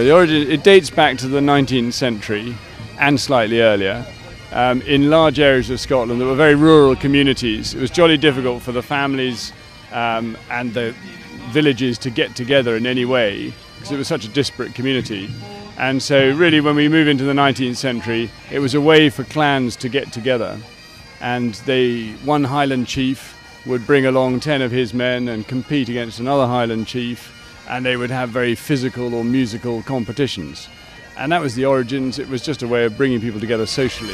The origin, it dates back to the 19th century and slightly earlier. In large areas of Scotland that were very rural communities, it was jolly difficult for the families and the villages to get together in any way because it was such a disparate community. And so really when we move into the 19th century, it was a way for clans to get together. And one Highland chief would bring along 10 of his men and compete against another Highland chief, and they would have very physical or musical competitions. And that was the origins. It was just a way of bringing people together socially.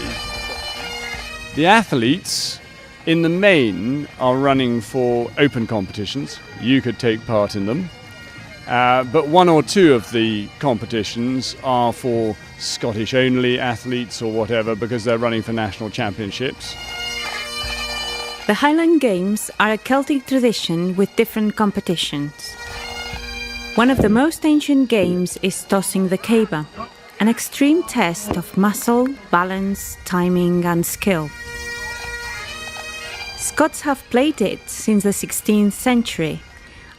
The athletes, in the main, are running for open competitions. You could take part in them. But one or two of the competitions are for Scottish-only athletes or whatever, because they're running for national championships. The Highland Games are a Celtic tradition with different competitions. One of the most ancient games is tossing the caber, an extreme test of muscle, balance, timing and skill. Scots have played it since the 16th century,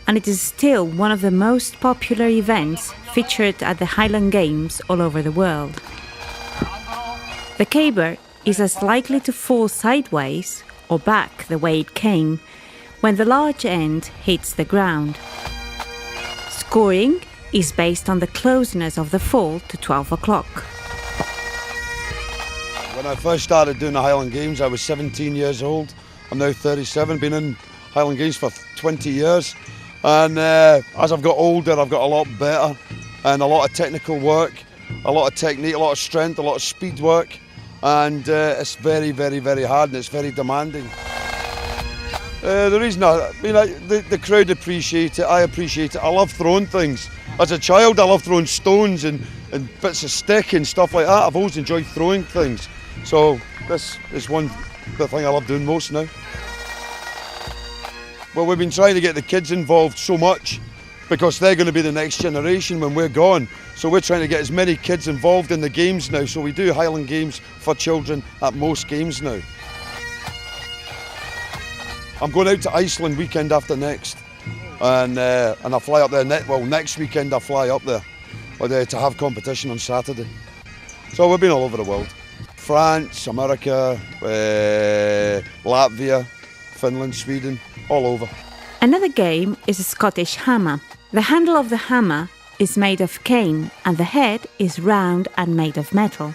and it is still one of the most popular events featured at the Highland Games all over the world. The caber is as likely to fall sideways or back the way it came when the large end hits the ground. Scoring is based on the closeness of the fall to 12 o'clock. When I first started doing the Highland Games, I was 17 years old. I'm now 37, been in Highland Games for 20 years. And as I've got older, I've got a lot better and a lot of technical work, a lot of technique, a lot of strength, a lot of speed work. And it's very, very, very hard and it's very demanding. The reason the crowd appreciate it, I appreciate it. I love throwing things. As a child, I love throwing stones and bits of stick and stuff like that. I've always enjoyed throwing things. So this is the thing I love doing most now. Well, we've been trying to get the kids involved so much because they're going to be the next generation when we're gone. So we're trying to get as many kids involved in the games now. So we do Highland Games for children at most games now. I'm going out to Iceland weekend after next, and I fly up there next weekend I fly up there to have competition on Saturday. So we've been all over the world. France, America, Latvia, Finland, Sweden, all over. Another game is a Scottish hammer. The handle of the hammer is made of cane and the head is round and made of metal.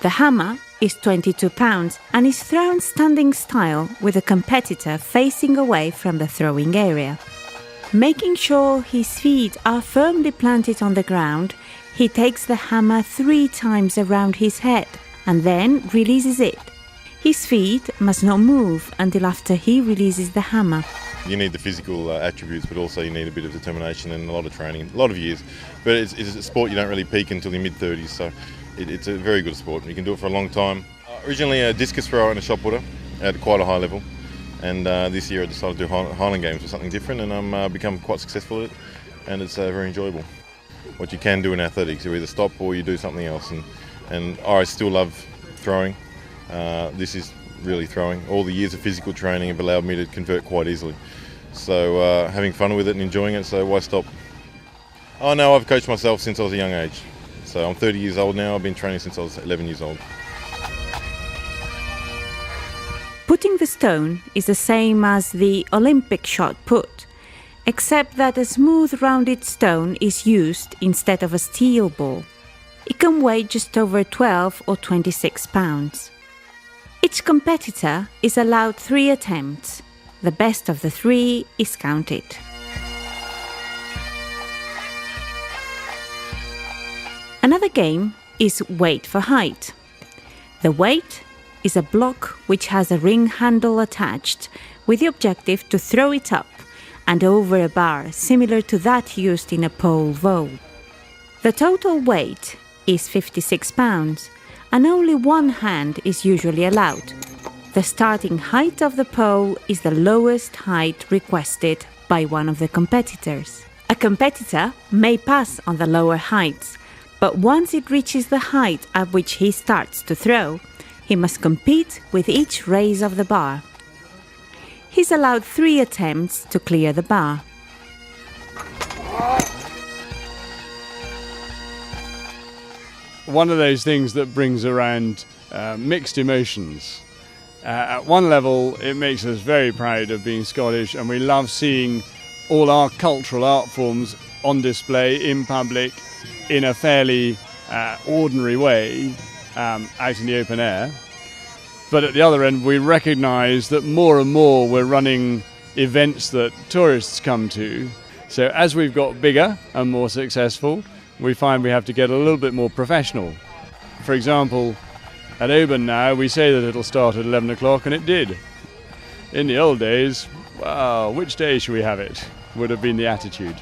The hammer is 22 pounds and is thrown standing style with the competitor facing away from the throwing area. Making sure his feet are firmly planted on the ground, he takes the hammer 3 times around his head and then releases it. His feet must not move until after he releases the hammer. You need the physical attributes, but also you need a bit of determination and a lot of training, a lot of years. But it's a sport you don't really peak until your mid-30s, so it's a very good sport. You can do it for a long time. Originally a discus thrower and a shot putter at quite a high level, and this year I decided to do Highland Games for something different, and I'm become quite successful at it, and it's very enjoyable. What you can do in athletics, you either stop or you do something else, and I still love throwing. This is really throwing. All the years of physical training have allowed me to convert quite easily. So having fun with it and enjoying it, so why stop? Oh no, I've coached myself since I was a young age. So I'm 30 years old now, I've been training since I was 11 years old. Putting the stone is the same as the Olympic shot put, except that a smooth rounded stone is used instead of a steel ball. It can weigh just over 12 or 26 pounds. Each competitor is allowed 3 attempts. The best of the 3 is counted. Another game is weight for height. The weight is a block which has a ring handle attached with the objective to throw it up and over a bar similar to that used in a pole vault. The total weight is 56 pounds and only one hand is usually allowed. The starting height of the pole is the lowest height requested by one of the competitors. A competitor may pass on the lower heights, but once it reaches the height at which he starts to throw, he must compete with each raise of the bar. He's allowed 3 attempts to clear the bar. one of those things that brings around mixed emotions. At one level, it makes us very proud of being Scottish, and we love seeing all our cultural art forms on display in public in a fairly ordinary way out in the open air. But at the other end, we recognise that more and more we're running events that tourists come to. So as we've got bigger and more successful, we find we have to get a little bit more professional. For example, at Oban now, we say that it'll start at 11 o'clock, and it did. In the old days, wow, which day should we have it? Would have been the attitude.